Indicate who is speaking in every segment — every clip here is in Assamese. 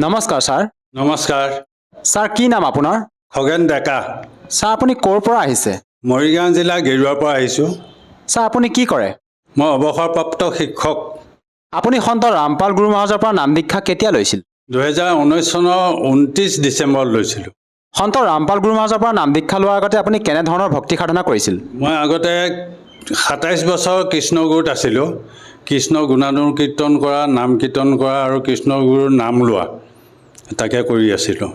Speaker 1: নমস্কাৰ ছাৰ।
Speaker 2: নমস্কাৰ।
Speaker 1: ছাৰ কি নাম আপোনাৰ?
Speaker 2: খগেন ডেকা।
Speaker 1: ছাৰ আপুনি ক'ৰ পৰা আহিছে?
Speaker 2: মৰিগাঁও জিলা গেৰুৱাৰ পৰা আহিছোঁ।
Speaker 1: ছাৰ আপুনি কি কৰে?
Speaker 2: মই অৱসৰপ্ৰাপ্ত শিক্ষক।
Speaker 1: আপুনি সন্ত ৰামপাল গুৰু মহাৰাজৰ পৰা নাম দীক্ষা কেতিয়া লৈছিল?
Speaker 2: 2019 চনৰ 29 ডিচেম্বৰত লৈছিলোঁ।
Speaker 1: সন্ত ৰামপাল গুৰু মহাৰাজৰ পৰা নাম দীক্ষা লোৱাৰ আগতে আপুনি কেনেধৰণৰ ভক্তি সাধনা কৰিছিল?
Speaker 2: মই আগতে 27 বছৰ কৃষ্ণগুৰুত আছিলোঁ। কৃষ্ণ গুণানুৰ কীৰ্তন কৰা, নাম কীৰ্তন কৰা আৰু কৃষ্ণগুৰুৰ নাম লোৱা তাকে কৰি আছিলোঁ।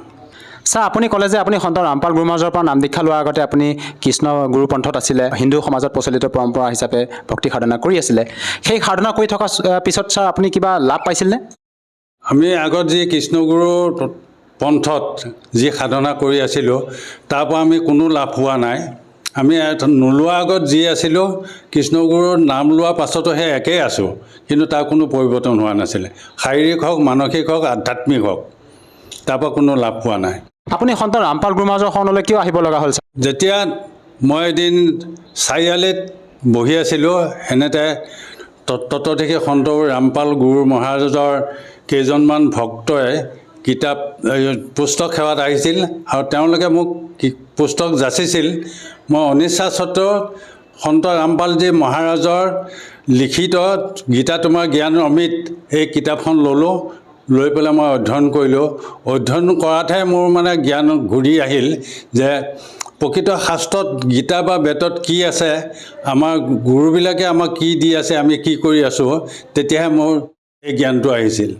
Speaker 1: ছাৰ আপুনি ক'লে যে আপুনি সন্ত ৰামপাল গুৰু মহাৰাজৰ পৰা নাম দীক্ষা লোৱাৰ আগতে আপুনি কৃষ্ণ গুৰু পন্থত আছিলে, হিন্দু সমাজত প্ৰচলিত পৰম্পৰা হিচাপে ভক্তি সাধনা কৰি আছিলে। সেই সাধনা কৰি থকা পিছত ছাৰ আপুনি কিবা লাভ পাইছিলনে?
Speaker 2: আমি আগত যি কৃষ্ণগুৰু পন্থত যি সাধনা কৰি আছিলোঁ তাৰ পৰা আমি কোনো লাভ হোৱা নাই। আমি নোলোৱাৰ আগত যি আছিলোঁ কৃষ্ণগুৰুৰ নাম লোৱাৰ পাছতো সেই একেই আছোঁ, কিন্তু তাৰ কোনো পৰিৱৰ্তন হোৱা নাছিলে। শাৰীৰিক হওক, মানসিক হওক, আধ্যাত্মিক হওক, তাৰ পৰা কোনো লাভ পোৱা নাই।
Speaker 1: আপুনি সন্ত ৰামপাল গুৰু মহাৰাজৰ শৰণলৈ কিয় আহিব লগা হ'ল ছাৰ?
Speaker 2: যেতিয়া মই এদিন চাৰিআলিত বহি আছিলোঁ, এনেতে তত্ত্বদেশী সন্ত ৰামপাল গুৰু মহাৰাজৰ কেইজনমান ভক্তই পুস্তক সেৱাত আহিছিল আৰু তেওঁলোকে মোক পুস্তক যাচিছিল। মই অনিচ্ছা স্বত্বেও সন্ত ৰামপালজী মহাৰাজৰ লিখিত গীতা তোমাৰ জ্ঞান অমৃত এই কিতাপখন ল'লোঁ। লৈ পেলাই মই অধ্যয়ন কৰিলোঁ। অধ্যয়ন কৰাতহে মোৰ জ্ঞান ঘূৰি আহিল যে প্ৰকৃত শাস্ত্ৰত গীতা বা বেদত কি আছে, আমাৰ গুৰুবিলাকে আমাক কি দি আছে, আমি কি কৰি আছোঁ, তেতিয়াহে মোৰ এই জ্ঞানটো আহিছিল।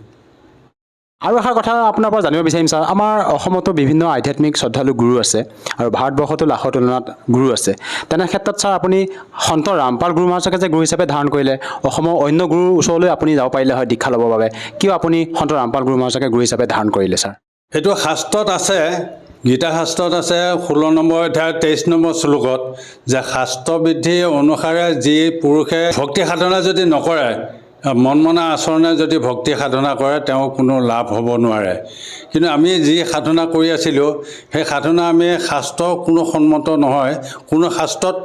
Speaker 1: আৰু এষাৰ কথা আপোনাৰ পৰা জানিব বিচাৰিম ছাৰ, আমাৰ অসমতো বিভিন্ন আধ্যাত্মিক শ্ৰদ্ধালু গুৰু আছে আৰু ভাৰতবৰ্ষতো লাখৰ তুলনাত গুৰু আছে। তেনে ক্ষেত্ৰত ছাৰ আপুনি সন্ত ৰামপাল গুৰু মহাৰাজকে যে গুৰু হিচাপে ধাৰণ কৰিলে, অসমৰ অন্য গুৰুৰ ওচৰলৈ আপুনি যাব পাৰিলে হয় দীক্ষা ল'বৰ বাবে, কিয় আপুনি সন্ত ৰামপাল গুৰু মহাৰাজকে গুৰু হিচাপে ধাৰণ কৰিলে ছাৰ?
Speaker 2: এইটো শাস্ত্ৰত আছে, গীতা শাস্ত্ৰত আছে 16 নম্বৰ অধ্যায় 23 নম্বৰ শ্লোকত যে শাস্ত্ৰবিধি অনুসাৰে যি পুৰুষে ভক্তি সাধনা যদি নকৰে, মন মনা আচৰণে যদি ভক্তি সাধনা কৰে, তেওঁ কোনো লাভ হ'ব নোৱাৰে। কিন্তু আমি যি সাধনা কৰি আছিলোঁ সেই সাধনা আমি শাস্ত্ৰ কোনো সন্মত নহয়, কোনো শাস্ত্ৰত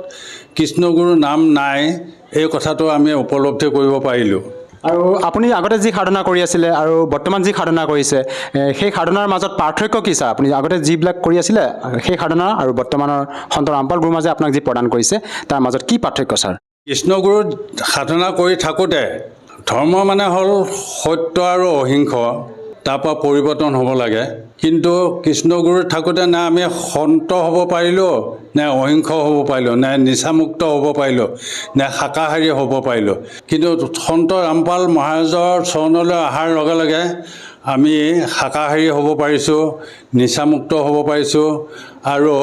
Speaker 2: কৃষ্ণগুৰুৰ নাম নাই, এই কথাটো আমি উপলব্ধি কৰিব পাৰিলোঁ।
Speaker 1: আৰু আপুনি আগতে যি সাধনা কৰি আছিলে আৰু বৰ্তমান যি সাধনা কৰিছে, সেই সাধনাৰ মাজত পাৰ্থক্য কি ছাৰ? আপুনি আগতে যিবিলাক কৰি আছিলে সেই সাধনা আৰু বৰ্তমানৰ সন্ত ৰামপাল গুৰু মহাৰাজে আপোনাক যি প্ৰদান কৰিছে তাৰ মাজত কি পাৰ্থক্য ছাৰ?
Speaker 2: কৃষ্ণগুৰুত সাধনা কৰি থাকোঁতে ধৰ্ম হ'ল সত্য আৰু অহিংস, তাৰ পৰা পৰিৱৰ্তন হ'ব লাগে। কিন্তু কৃষ্ণগুৰুত থাকোঁতে নে আমি সন্ত হ'ব পাৰিলোঁ, নে অহিংস হ'ব পাৰিলোঁ, নে নিচামুক্ত হ'ব পাৰিলোঁ, নে শাকাহাৰী হ'ব পাৰিলোঁ। কিন্তু সন্ত ৰামপাল মহাৰাজৰ চৰণলৈ অহাৰ লগে লগে আমি শাকাহাৰী হ'ব পাৰিছোঁ, নিচামুক্ত হ'ব পাৰিছোঁ আৰু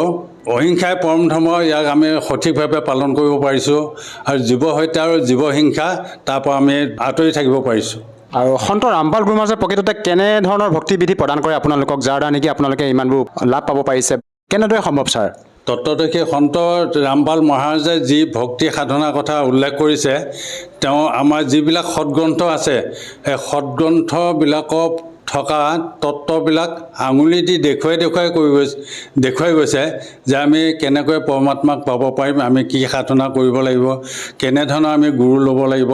Speaker 2: অহিংসাই পৰম ধৰ্ম, ইয়াক আমি সঠিকভাৱে পালন কৰিব পাৰিছোঁ আৰু জীৱ হত্যা আৰু জীৱ হিংসা তাৰ পৰা আমি আঁতৰি থাকিব পাৰিছোঁ।
Speaker 1: আৰু সন্ত ৰামপাল গুৰু মহাৰাজে প্ৰকৃততে কেনেধৰণৰ ভক্তিবিধি প্ৰদান কৰে আপোনালোকক, যাৰ দ্বাৰা নেকি আপোনালোকে ইমানবোৰ লাভ পাব পাৰিছে? কেনেদৰে সম্ভৱ ছাৰ?
Speaker 2: তত্ত্বদেশী সন্ত ৰামপাল মহাৰাজে যি ভক্তি সাধনাৰ কথা উল্লেখ কৰিছে, তেওঁ আমাৰ যিবিলাক সৎগ্ৰন্থ আছে সেই সৎগ্ৰন্থবিলাকত থকা তত্ত্ববিলাক আঙুলি দি দেখুৱাই গৈছে যে আমি কেনেকৈ পৰমাত্মাক পাব পাৰিম, আমি কি সাধনা কৰিব লাগিব, কেনেধৰণৰ আমি গুৰু ল'ব লাগিব,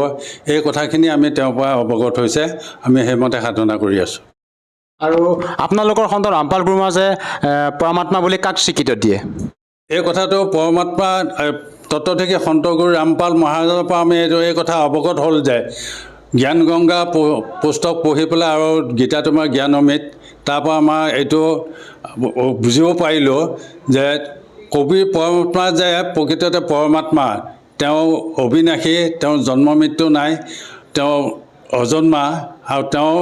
Speaker 2: এই কথাখিনি আমি তেওঁৰ পৰা অৱগত হৈছে। আমি সেইমতে সাধনা কৰি আছোঁ।
Speaker 1: আৰু আপোনালোকৰ সন্ত ৰামপাল গুৰু মহাৰাজে পৰমাত্মা বুলি কাক স্বীকৃতি দিয়ে?
Speaker 2: এই কথাটো পৰমাত্মা তত্ত্বদেশী সন্ত গুৰু ৰামপাল মহাৰাজৰ পৰা আমি এই কথা অৱগত হ'ল যে জ্ঞান গংগা পুস্তক পঢ়ি পেলাই আৰু গীতা তোমাৰ জ্ঞান অমৃত, তাৰ পৰা আমাৰ এইটো বুজিব পাৰিলোঁ যে কবিৰ পৰমাত্মা যে প্ৰকৃততে পৰমাত্মা, তেওঁ অবিনাশী, তেওঁৰ জন্ম মৃত্যু নাই, তেওঁ অজন্মা আৰু তেওঁ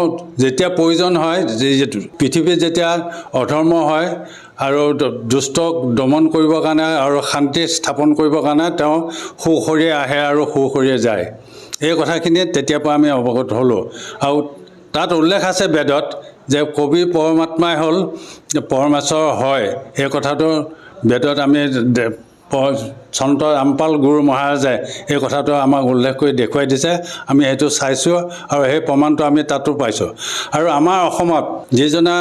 Speaker 2: যেতিয়া প্ৰয়োজন হয়, পৃথিৱীত যেতিয়া অধৰ্ম হয় আৰু দুষ্টক দমন কৰিবৰ কাৰণে আৰু শান্তি স্থাপন কৰিবৰ কাৰণে তেওঁ সুখৰিয়ে আহে আৰু সুখৰিয়ে যায়। এই কথাখিনি তেতিয়াৰ পৰা আমি অৱগত হ'লোঁ। আৰু তাত উল্লেখ আছে বেদত যে কবি পৰমাত্মাই হ'ল পৰমেশ্বৰ হয়। এই কথাটো বেদত আমি সন্ত ৰামপাল গুৰু মহাৰাজে এই কথাটো আমাক উল্লেখ কৰি দেখুৱাই দিছে। আমি সেইটো চাইছোঁ আৰু সেই প্ৰমাণটো আমি তাতো পাইছোঁ। আৰু আমাৰ অসমত যিজনা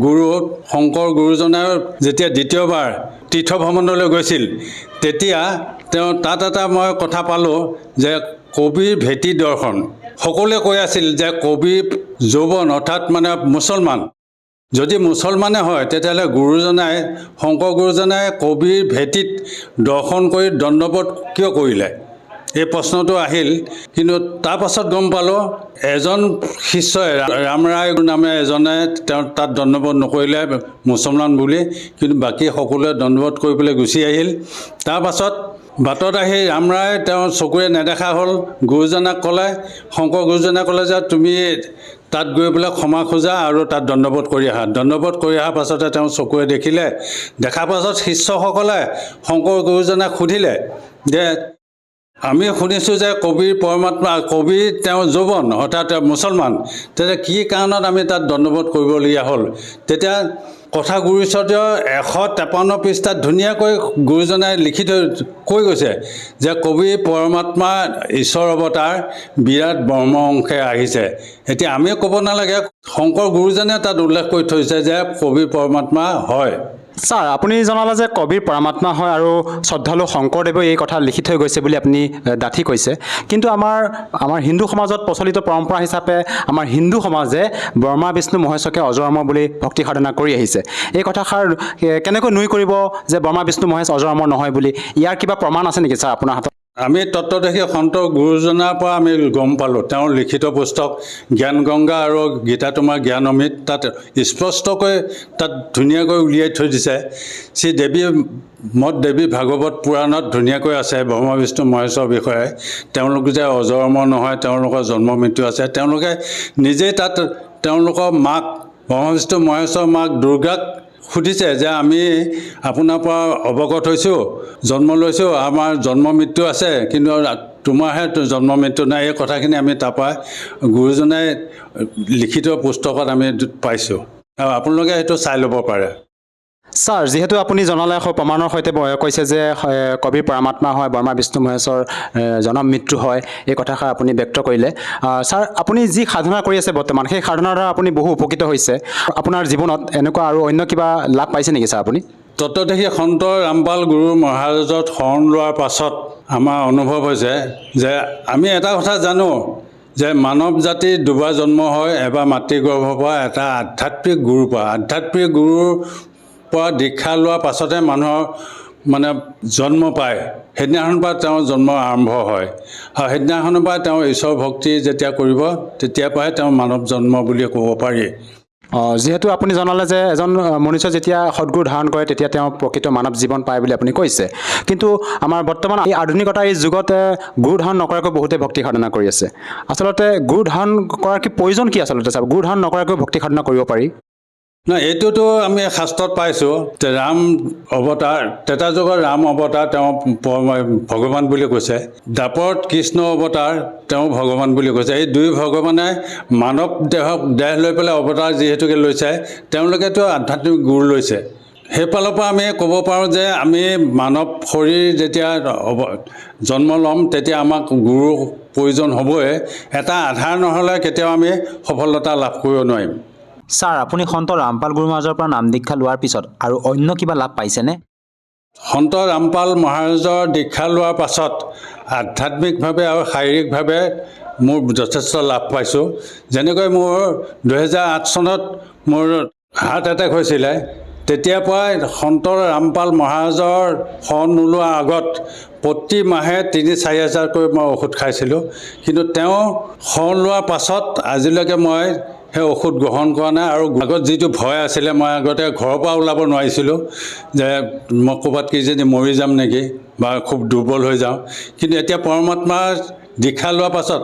Speaker 2: গুৰু শংকৰ গুৰুজনে যেতিয়া দ্বিতীয়বাৰ তীৰ্থ ভ্ৰমণলৈ গৈছিল, তেতিয়া তেওঁ তাত এটা মই কথা পালোঁ যে কবিৰ ভেটি দৰ্শন, সকলোৱে কৈ আছিল যে কবি যৌৱন অৰ্থাৎ মানে মুছলমান, যদি মুছলমানে হয় তেতিয়াহ'লে গুৰুজনাই শংকৰ গুৰুজনাই কবিৰ ভেটিত দৰ্শন কৰি দণ্ডবোধ কিয় কৰিলে, এই প্ৰশ্নটো আহিল। কিন্তু তাৰ পাছত গম পালোঁ এজন শিষ্যই ৰামৰায় নামে এজনে তেওঁ তাত দণ্ডবোধ নকৰিলে মুছলমান বুলি, কিন্তু বাকী সকলোৱে দণ্ডবোধ কৰি পেলাই গুচি আহিল। তাৰ পাছত বাটত আহি ৰামৰায় তেওঁ চকুৰে নেদেখা হ'ল, গুৰুজনাক ক'লে, শংকৰ গুৰুজনাই ক'লে যে তুমি তাত গৈ পেলাই ক্ষমা খোজা আৰু তাত দণ্ডবোধ কৰি আহা। দণ্ডবোধ কৰি অহাৰ পাছতে তেওঁ চকুৰে দেখিলে, দেখাৰ পাছত শিষ্যসকলে শংকৰ গুৰুজনাক সুধিলে যে আমি শুনিছোঁ যে কবিৰ পৰমাত্মা, কবি তেওঁ যৌৱন অৰ্থাৎ মুছলমান, তেতিয়া কি কাৰণত আমি তাত দণ্ডবোধ কৰিবলগীয়া হ'ল? তেতিয়া কথা গুৰুচৰ্য্য 153 পৃষ্ঠাত ধুনীয়াকৈ গুৰুজনাই লিখি থৈ কৈ গৈছে যে কবি পৰমাত্মা ঈশ্বৰ অৱতাৰ বিৰাট ব্ৰহ্ম অংশে আহিছে। এতিয়া আমিও ক'ব নালাগে, শংকৰ গুৰুজনে তাত উল্লেখ কৰি থৈছে যে কবি পৰমাত্মা হয়।
Speaker 1: ছাৰ, আপুনি জনালে যে কবিৰ পৰমাত্মা হয় আৰু শ্ৰদ্ধালু শংকৰদেৱে এই কথা লিখি থৈ গৈছে বুলি আপুনি ডাঠি কৈছে। কিন্তু আমাৰ হিন্দু সমাজত প্ৰচলিত পৰম্পৰা হিচাপে আমাৰ হিন্দু সমাজে ব্ৰহ্মা বিষ্ণু মহেশকে অজৰ অমৰ বুলি ভক্তি সাধনা কৰি আহিছে। এই কথাষাৰ কেনেকৈ নুই কৰিব যে ব্ৰহ্মা বিষ্ণু মহেশ অজৰ অমৰ নহয় বুলি? ইয়াৰ কিবা প্ৰমাণ আছে নেকি ছাৰ আপোনাৰ হাতত?
Speaker 2: আমি তত্ত্বদেশী সন্ত গুৰুজনাৰ পৰা আমি গম পালোঁ, তেওঁৰ লিখিত পুস্তক জ্ঞান গংগা আৰু গীতা তোমাৰ জ্ঞান অমৃত, তাত স্পষ্টকৈ তাত ধুনীয়াকৈ উলিয়াই থৈ দিছে। শ্ৰী দেৱী ভাগৱত পুৰাণত ধুনীয়াকৈ আছে ব্ৰহ্মা বিষ্ণু মহেশৰ বিষয়ে। তেওঁলোক যে অজৰ অমৰ নহয়, তেওঁলোকৰ জন্ম মৃত্যু আছে। তেওঁলোকে নিজেই তাত তেওঁলোকৰ মাক ব্ৰহ্মা বিষ্ণু মহেশৰ মাক দুৰ্গাক সুধিছে যে আমি আপোনাৰ পৰা অৱগত হৈছোঁ, জন্ম লৈছোঁ, আমাৰ জন্ম মৃত্যু আছে, কিন্তু তোমাৰহে জন্ম মৃত্যু নাই। এই কথাখিনি আমি তাৰপৰা গুৰুজনাই লিখিত পুস্তকত আমি পাইছোঁ, আৰু আপোনালোকে সেইটো চাই ল'ব পাৰে।
Speaker 1: ছাৰ, যিহেতু আপুনি জনালে প্ৰমাণৰ সৈতে কৈছে যে কবিৰ পৰমাত্মা হয়, ব্ৰহ্মা বিষ্ণু মহেশৰ জন্ম মৃত্যু হয়, এই কথাষাৰ আপুনি ব্যক্ত কৰিলে। ছাৰ, আপুনি যি সাধনা কৰি আছে বৰ্তমান, সেই সাধনাৰ দ্বাৰা আপুনি বহু উপকৃত হৈছে। আপোনাৰ জীৱনত এনেকুৱা আৰু অন্য কিবা লাভ পাইছে নেকি ছাৰ আপুনি?
Speaker 2: তত্ত্বদেশী সন্ত ৰামপাল গুৰু মহাৰাজত শৰণ লোৱাৰ পাছত আমাৰ অনুভৱ হৈছে যে আমি এটা কথা জানো যে মানৱ জাতিৰ দুবাৰ জন্ম হয়, এবাৰ মাতৃগৰ্ভৰ পৰা, এটা আধ্যাত্মিক গুৰুৰ পৰা। আধ্যাত্মিক গুৰুৰ পৰা দীক্ষা লোৱাৰ পাছতে মানুহৰ মানে জন্ম পায়। সেইদিনাখনৰ পৰা তেওঁৰ জন্ম আৰম্ভ হয়, আৰু সেইদিনাখনৰ পৰা তেওঁ ঈশ্বৰ ভক্তি যেতিয়া কৰিব তেতিয়াৰ পৰাই তেওঁ মানৱ জন্ম বুলি ক'ব পাৰি।
Speaker 1: যিহেতু আপুনি জনালে যে এজন মনুষ্য যেতিয়া সদ্গুৰু ধাৰণ কৰে তেতিয়া তেওঁ প্ৰকৃত মানৱ জীৱন পায় বুলি আপুনি কৈছে। কিন্তু আমাৰ বৰ্তমান এই আধুনিকতাৰ এই যুগতে গুৰু ধাৰণ নকৰাকৈ বহুতে ভক্তি সাধনা কৰি আছে। আচলতে গুৰু ধাৰণ কৰাৰ কি প্ৰয়োজন কি আচলতে ছাৰ? গুৰু ধাৰণ নকৰাকৈ ভক্তি সাধনা কৰিব পাৰি?
Speaker 2: নাই, এইটোতো আমি শাস্ত্ৰত পাইছোঁ যে ৰাম অৱতাৰ, ত্ৰেতা যুগৰ ৰাম অৱতাৰ তেওঁ ভগৱান বুলি কৈছে। দ্বাপৰত কৃষ্ণ অৱতাৰ তেওঁ ভগৱান বুলি কৈছে। এই দুই ভগৱানে মানৱ দেহ লৈ পেলাই অৱতাৰ যিহেতুকে লৈছে, তেওঁলোকেতো আধ্যাত্মিক গুৰু লৈছে। সেইফালৰ পৰা আমি ক'ব পাৰোঁ যে আমি মানৱ শৰীৰ যেতিয়া জন্ম ল'ম তেতিয়া আমাক গুৰুৰ প্ৰয়োজন হ'বই। এটা আধাৰ নহ'লে কেতিয়াও আমি সফলতা লাভ কৰিব নোৱাৰিম।
Speaker 3: ছাৰ, আপুনি সন্ত ৰামপাল গুৰু মহাৰাজৰ পৰা নাম দীক্ষা লোৱাৰ পিছত আৰু অন্য কিবা লাভ পাইছেনে?
Speaker 2: সন্ত ৰামপাল মহাৰাজৰ দীক্ষা লোৱাৰ পাছত আধ্যাত্মিকভাৱে আৰু শাৰীৰিকভাৱে মোৰ যথেষ্ট লাভ পাইছোঁ। যেনেকৈ মোৰ 2008 চনত মোৰ হাৰ্ট এটেক হৈছিলে, তেতিয়াৰ পৰাই সন্ত ৰামপাল মহাৰাজৰ শৰণ নোলোৱাৰ আগত প্ৰতি মাহে 3-4 হাজাৰকৈ মই ঔষধ খাইছিলোঁ। কিন্তু তেওঁ শৰণ লোৱাৰ পাছত আজিলৈকে মই সেই ঔষধ গ্ৰহণ কৰা নাই। আৰু আগত যিটো ভয় আছিলে, মই আগতে ঘৰৰ পৰা ওলাব নোৱাৰিছিলোঁ যে মই ক'ৰবাত কি যদি মৰি যাম নেকি বা খুব দুৰ্বল হৈ যাওঁ। কিন্তু এতিয়া পৰমাত্মাৰ দীক্ষা লোৱাৰ পাছত,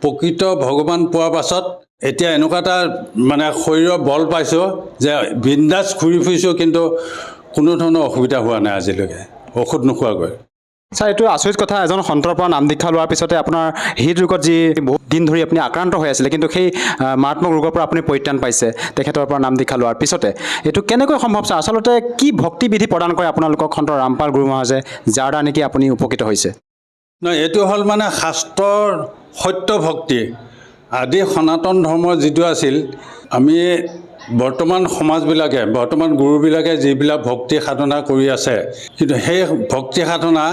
Speaker 2: প্ৰকৃত ভগৱান পোৱাৰ পাছত এতিয়া এনেকুৱা এটা মানে শৰীৰৰ বল পাইছোঁ যে বিন্দাছ ঘূৰি ফুৰিছোঁ, কিন্তু কোনো ধৰণৰ অসুবিধা হোৱা নাই আজিলৈকে ঔষধ নোখোৱাকৈ।
Speaker 1: ছাৰ, এইটো আচৰিত কথা, এজন সন্তৰ পৰা নাম দীক্ষা লোৱাৰ পিছতে আপোনাৰ হৃদৰোগত যি বহুত দিন ধৰি আপুনি আক্ৰান্ত হৈ আছিলে, কিন্তু সেই মাৰাত্মক ৰোগৰ পৰা আপুনি পৰিত্ৰাণ পাইছে তেখেতৰ পৰা নাম দীক্ষা লোৱাৰ পিছতে। এইটো কেনেকৈ সম্ভৱ ছাৰ? আচলতে কি ভক্তি বিধি প্ৰদান কৰে আপোনালোকক সন্ত ৰামপাল গুৰু মহাৰাজে, যাৰ দ্বাৰা নেকি আপুনি উপকৃত হৈছে?
Speaker 2: নহয়, এইটো হ'ল মানে শাস্ত্ৰৰ সত্য ভক্তি। আদি সনাতন ধৰ্ম যিটো আছিল, আমি বৰ্তমান সমাজবিলাকে বৰ্তমান গুৰুবিলাকে যিবিলাক ভক্তি সাধনা কৰি আছে কিন্তু সেই ভক্তি সাধনা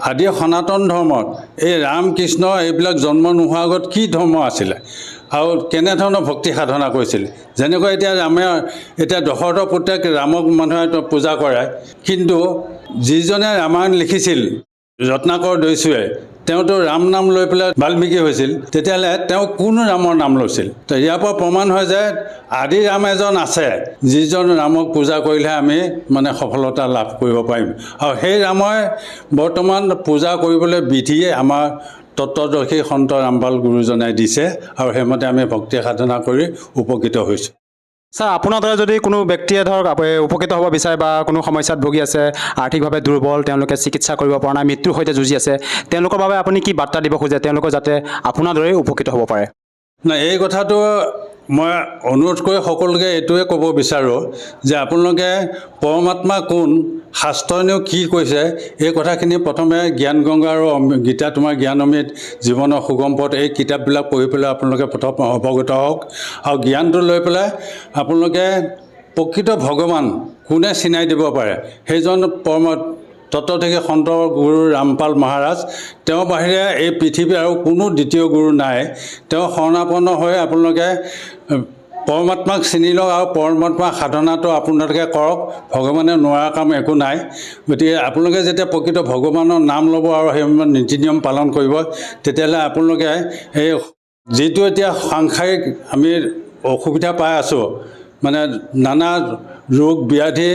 Speaker 2: আদি সনাতন ধৰ্মত এই ৰাম কৃষ্ণ এইবিলাক জন্ম নোহোৱাৰ আগত কি ধৰ্ম আছিলে আৰু কেনেধৰণৰ ভক্তি সাধনা কৰিছিল যেনেকৈ এতিয়া এতিয়া দশৰথ পুত্ৰক ৰামক মানুহে পূজা কৰে কিন্তু যিজনে ৰামায়ণ লিখিছিল ৰত্নাকৰ দৈছুৱে তেওঁতো ৰাম নাম লৈ পেলাই বাল্মীকি হৈছিল তেতিয়াহ'লে তেওঁ কোন ৰামৰ নাম লৈছিল তো ইয়াৰ পৰা প্ৰমাণ হয় যে আদি ৰাম এজন আছে যিজন ৰামক পূজা কৰিলেহে আমি মানে সফলতা লাভ কৰিব পাৰিম আৰু সেই ৰামই বৰ্তমান পূজা কৰিবলৈ বিধিয়ে আমাৰ তত্ত্বদৰ্শী সন্ত ৰামপাল গুৰুজনাই দিছে আৰু সেইমতে আমি ভক্তি সাধনা কৰি উপকৃত হৈছোঁ
Speaker 1: ছাৰ আপোনাৰ দৰে যদি কোনো ব্যক্তিয়ে ধৰক উপকৃত হ'ব বিচাৰে বা কোনো সমস্যাত ভুগি আছে আৰ্থিকভাৱে দুৰ্বল তেওঁলোকে চিকিৎসা কৰিব পৰা নাই মৃত্যুৰ সৈতে যুঁজি আছে তেওঁলোকৰ বাবে আপুনি কি বাৰ্তা দিব খোজে তেওঁলোকে যাতে আপোনাৰ দৰেই উপকৃত হ'ব পাৰে
Speaker 2: নাই এই কথাটো মই অনুৰোধ কৰি সকলোকে এইটোৱে ক'ব বিচাৰোঁ যে আপোনালোকে পৰমাত্মা কোন শাস্ত্ৰইনো কি কৈছে এই কথাখিনি প্ৰথমে জ্ঞান গংগা আৰু গীতা তোমাৰ জ্ঞান অমৃত জীৱনৰ সুগম পথ এই কিতাপবিলাক পঢ়ি পেলাই আপোনালোকে প্ৰথম অৱগত হওক আৰু জ্ঞানটো লৈ পেলাই আপোনালোকে প্ৰকৃত ভগৱান কোনে চিনাই দিব পাৰে সেইজন তত্ত্বদৰ্শী সন্ত গুৰু ৰামপাল মহাৰাজ তেওঁৰ বাহিৰে এই পৃথিৱীৰ আৰু কোনো দ্বিতীয় গুৰু নাই তেওঁ শৰণাপন্ন হৈ আপোনালোকে পৰমাত্মাক চিনি লওক আৰু পৰমাত্মা সাধনাটো আপোনালোকে কৰক ভগৱানে নোৱাৰা কাম একো নাই গতিকে আপোনালোকে যেতিয়া প্ৰকৃত ভগৱানৰ নাম ল'ব আৰু সেই নীতি নিয়ম পালন কৰিব তেতিয়াহ'লে আপোনালোকে এই যিটো এতিয়া সাংসাৰিক আমি অসুবিধা পাই আছোঁ মানে নানা ৰোগ ব্যাধি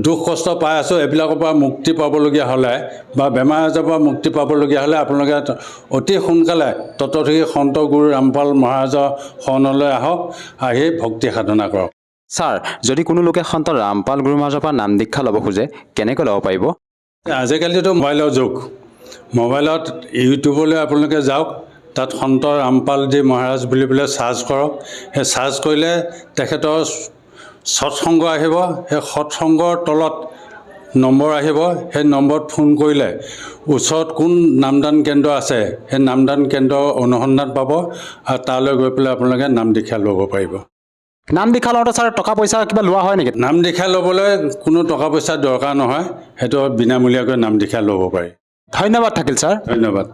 Speaker 2: দুখ কষ্ট পাই আছোঁ এইবিলাকৰ পৰা মুক্তি পাবলগীয়া হ'লে বা বেমাৰ আজাৰৰ পৰা মুক্তি পাবলগীয়া হ'লে আপোনালোকে অতি সোনকালে তত্ত্বদৰ্শী সন্ত গুৰু ৰামপাল মহাৰাজৰ শৰণলৈ আহক আহি ভক্তি সাধনা কৰক
Speaker 1: ছাৰ যদি কোনো লোকে সন্ত ৰামপাল গুৰু মহাৰাজৰ পৰা নাম দীক্ষা ল'ব খোজে কেনেকৈ ল'ব পাৰিব
Speaker 2: আজিকালিতো মোবাইলৰ যুগ মোবাইলত ইউটিউবলৈ আপোনালোকে যাওক তাত সন্ত ৰামপালজী মহাৰাজ বুলি পেলাই চাৰ্চ কৰক সেই চাৰ্চ কৰিলে তেখেতৰ সৎসংগ আহিব সেই সৎসংগৰ তলত নম্বৰ আহিব সেই নম্বৰত ফোন কৰিলে ওচৰত কোন নামদান কেন্দ্ৰ আছে সেই নামদান কেন্দ্ৰৰ অনুসন্ধান পাব আৰু তালৈ গৈ পেলাই আপোনালোকে নাম দীক্ষা ল'ব পাৰিব
Speaker 1: নাম দীক্ষা লওঁতে ছাৰ টকা পইচা কিবা লোৱা হয় নেকি
Speaker 2: নাম দীক্ষা ল'বলৈ কোনো টকা পইচা দৰকাৰ নহয় সেইটো বিনামূলীয়াকৈ নাম দীক্ষা ল'ব পাৰি
Speaker 1: ধন্যবাদ থাকিল ছাৰ
Speaker 2: ধন্যবাদ